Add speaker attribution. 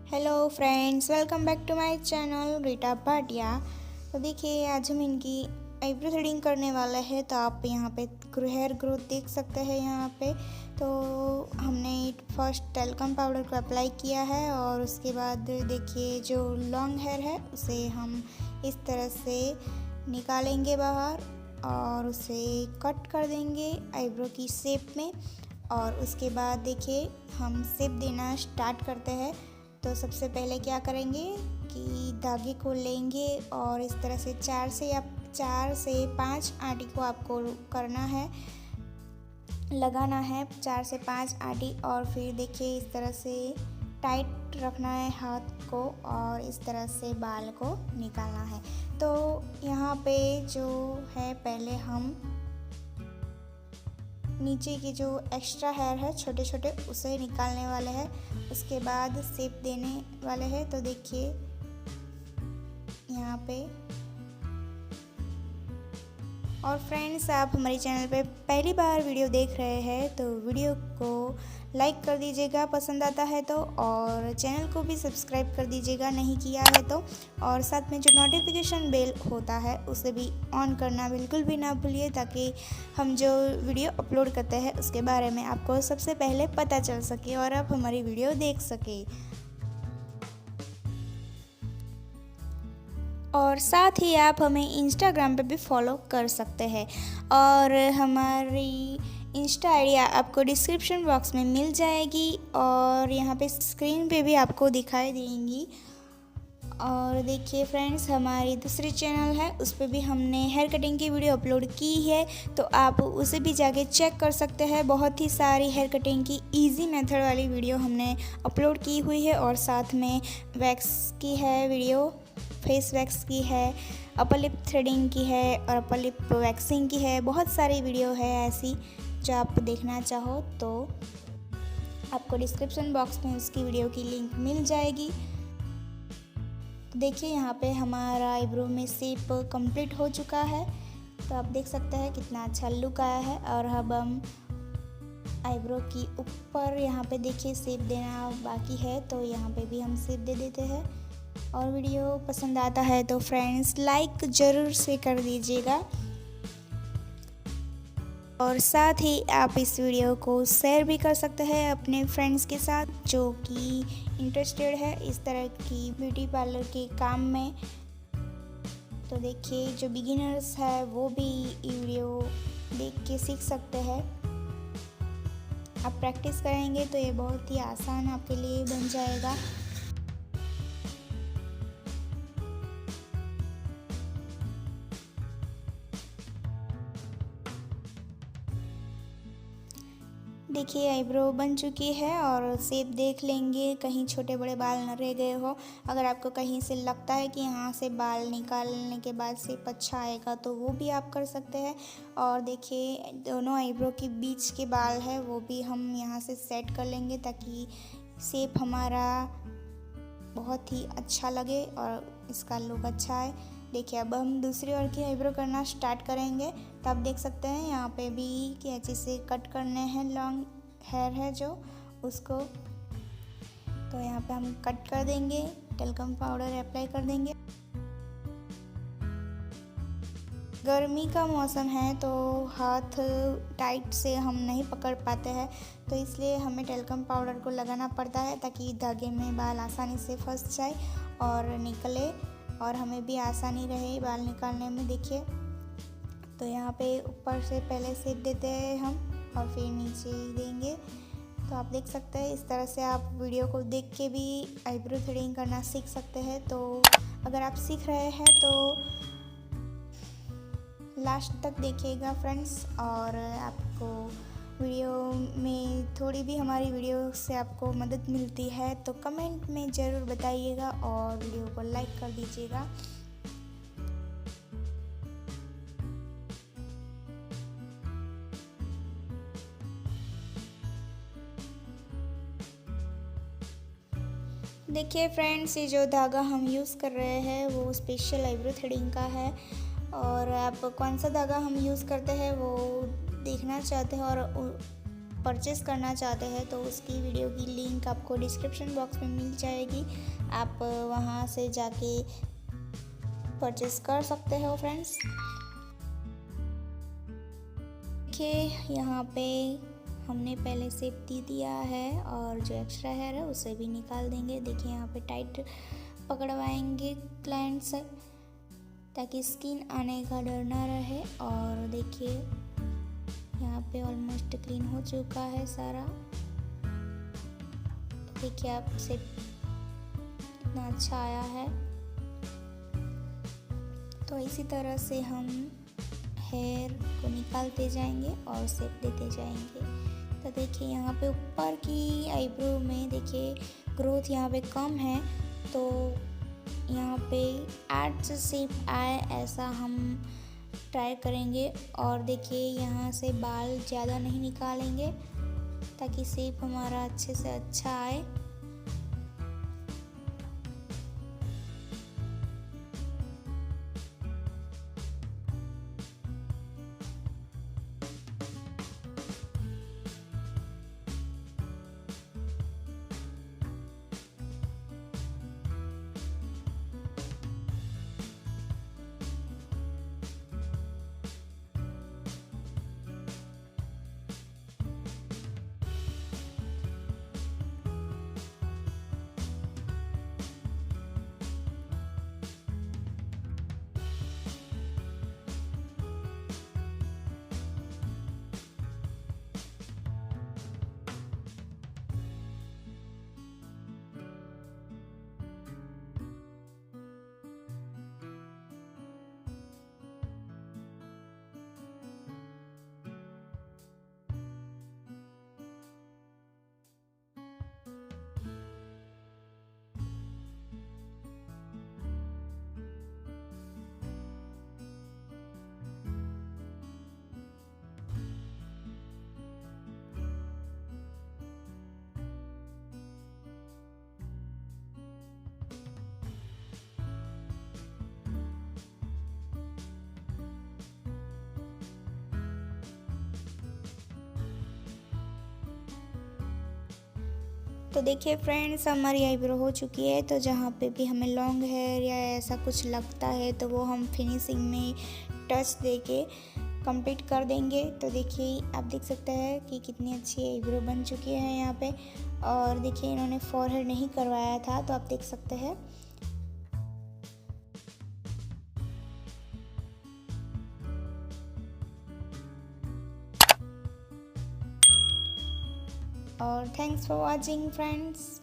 Speaker 1: Hello friends, welcome back to my channel Rita Bhatia. तो देखिए, आज हम इनकी आईब्रो थ्रेडिंग करने वाले हैं। तो आप यहाँ पे हेयर ग्रोथ देख सकते हैं। यहाँ पे तो हमने फर्स्ट टेल्कम पाउडर को अप्लाई किया है और उसके बाद देखिए जो लॉन्ग हेयर है उसे हम इस तरह से निकालेंगे बाहर और उसे कट कर देंगे आईब्रो की शेप में। और उसके बाद देखिए हम शेप देना स्टार्ट करते हैं। तो सबसे पहले क्या करेंगे कि धागे को लेंगे और इस तरह से 4 से 5 आटी को आपको करना है, लगाना है 4 से 5 आटी। और फिर देखिए इस तरह से टाइट रखना है हाथ को और इस तरह से बाल को निकालना है। तो यहाँ पे जो है पहले हम नीचे की जो एक्स्ट्रा हेयर है छोटे छोटे उसे निकालने वाले हैं, उसके बाद शेप देने वाले हैं। तो देखिए यहाँ पे। और फ्रेंड्स, आप हमारे चैनल पे पहली बार वीडियो देख रहे हैं तो वीडियो को लाइक कर दीजिएगा पसंद आता है तो, और चैनल को भी सब्सक्राइब कर दीजिएगा नहीं किया है तो। और साथ में जो नोटिफिकेशन बेल होता है उसे भी ऑन करना बिल्कुल भी ना भूलिए, ताकि हम जो वीडियो अपलोड करते हैं उसके बारे में आपको सबसे पहले पता चल सके और आप हमारी वीडियो देख सके। और साथ ही आप हमें इंस्टाग्राम पे भी फॉलो कर सकते हैं और हमारी इंस्टा आईडी आपको डिस्क्रिप्शन बॉक्स में मिल जाएगी और यहाँ पे स्क्रीन पे भी आपको दिखाई देंगी। और देखिए फ्रेंड्स, हमारी दूसरी चैनल है उस पर भी हमने हेयर कटिंग की वीडियो अपलोड की है, तो आप उसे भी जाके चेक कर सकते हैं। बहुत ही सारी हेयर कटिंग की इजी मेथड वाली वीडियो हमने अपलोड की हुई है और साथ में वैक्स की है वीडियो, फेस वैक्स की है, अपर लिप थ्रेडिंग की है और अपर लिप वैक्सिंग की है। बहुत सारी वीडियो है ऐसी जो आप देखना चाहो तो आपको डिस्क्रिप्शन बॉक्स में उसकी वीडियो की लिंक मिल जाएगी। देखिए यहाँ पे हमारा आईब्रो में शेप कंप्लीट हो चुका है, तो आप देख सकते हैं कितना अच्छा लुक आया है। और अब हम आईब्रो की ऊपर यहाँ पे देखिए शेप देना बाकी है, तो यहाँ पे भी हम शेप दे देते हैं। और वीडियो पसंद आता है तो फ्रेंड्स लाइक ज़रूर से कर दीजिएगा और साथ ही आप इस वीडियो को शेयर भी कर सकते हैं अपने फ्रेंड्स के साथ जो कि इंटरेस्टेड है इस तरह की ब्यूटी पार्लर के काम में। तो देखिए जो बिगिनर्स है वो भी ये वीडियो देख के सीख सकते हैं। आप प्रैक्टिस करेंगे तो ये बहुत ही आसान आपके लिए बन जाएगा। देखिए आईब्रो बन चुकी है और शेप देख लेंगे, कहीं छोटे बड़े बाल न रह गए हो। अगर आपको कहीं से लगता है कि यहाँ से बाल निकालने के बाद शेप अच्छा आएगा तो वो भी आप कर सकते हैं। और देखिए दोनों आईब्रो के बीच के बाल है वो भी हम यहाँ से सेट कर लेंगे ताकि शेप हमारा बहुत ही अच्छा लगे और इसका लुक अच्छा है। देखिए अब हम दूसरी ओर की आईब्रो करना स्टार्ट करेंगे। तो आप देख सकते हैं यहाँ पे भी कैंची से कट करने हैं, लॉन्ग हेयर है जो उसको। तो यहाँ पे हम कट कर देंगे, टेल्कम पाउडर अप्लाई कर देंगे। गर्मी का मौसम है तो हाथ टाइट से हम नहीं पकड़ पाते हैं, तो इसलिए हमें टेल्कम पाउडर को लगाना पड़ता है ताकि धागे में बाल आसानी से फंस जाए और निकले और हमें भी आसानी रहे बाल निकालने में। देखिए तो यहाँ पे ऊपर से पहले शेप देते हैं हम और फिर नीचे देंगे। तो आप देख सकते हैं इस तरह से आप वीडियो को देख के भी आईब्रो थ्रेडिंग करना सीख सकते हैं। तो अगर आप सीख रहे हैं तो लास्ट तक देखिएगा फ्रेंड्स, और आपको वीडियो में थोड़ी भी हमारी वीडियो से आपको मदद मिलती है तो कमेंट में ज़रूर बताइएगा और वीडियो को लाइक कर दीजिएगा। देखिए फ्रेंड्स, ये जो धागा हम यूज़ कर रहे हैं वो स्पेशल आईब्रो थ्रेडिंग का है, और आप कौन सा धागा हम यूज़ करते हैं वो देखना चाहते हैं और परचेज़ करना चाहते हैं तो उसकी वीडियो की लिंक आपको डिस्क्रिप्शन बॉक्स में मिल जाएगी। आप वहां से जाके परचेज़ कर सकते हो फ्रेंड्स। देखिए यहाँ पे हमने पहले से दे दिया है और जो एक्स्ट्रा हेयर है उसे भी निकाल देंगे। देखिए यहाँ पे टाइट पकड़वाएंगे क्लाइंट से ताकि स्किन आने का डर ना रहे। और देखिए यहाँ पे ऑलमोस्ट क्लीन हो चुका है सारा। देखिए आपसे इतना अच्छा आया है। तो इसी तरह से हम हेयर को निकालते जाएंगे और शेप देते जाएंगे। तो देखिए यहाँ पे ऊपर की आईब्रो में देखिए ग्रोथ यहाँ पे कम है, तो यहाँ पे एज शेप आए ऐसा हम ट्राई करेंगे। और देखिए यहाँ से बाल ज़्यादा नहीं निकालेंगे ताकि शेप हमारा अच्छे से अच्छा आए। तो देखिए फ्रेंड्स हमारी आईब्रो हो चुकी है। तो जहाँ पे भी हमें लॉन्ग हेयर या ऐसा कुछ लगता है तो वो हम फिनिशिंग में टच देके कंप्लीट कर देंगे। तो देखिए आप देख सकते हैं कि कितनी अच्छी आईब्रो बन चुकी है यहाँ पे। और देखिए इन्होंने फॉरहेड नहीं करवाया था तो आप देख सकते हैं। और थैंक्स फॉर वॉचिंग फ्रेंड्स।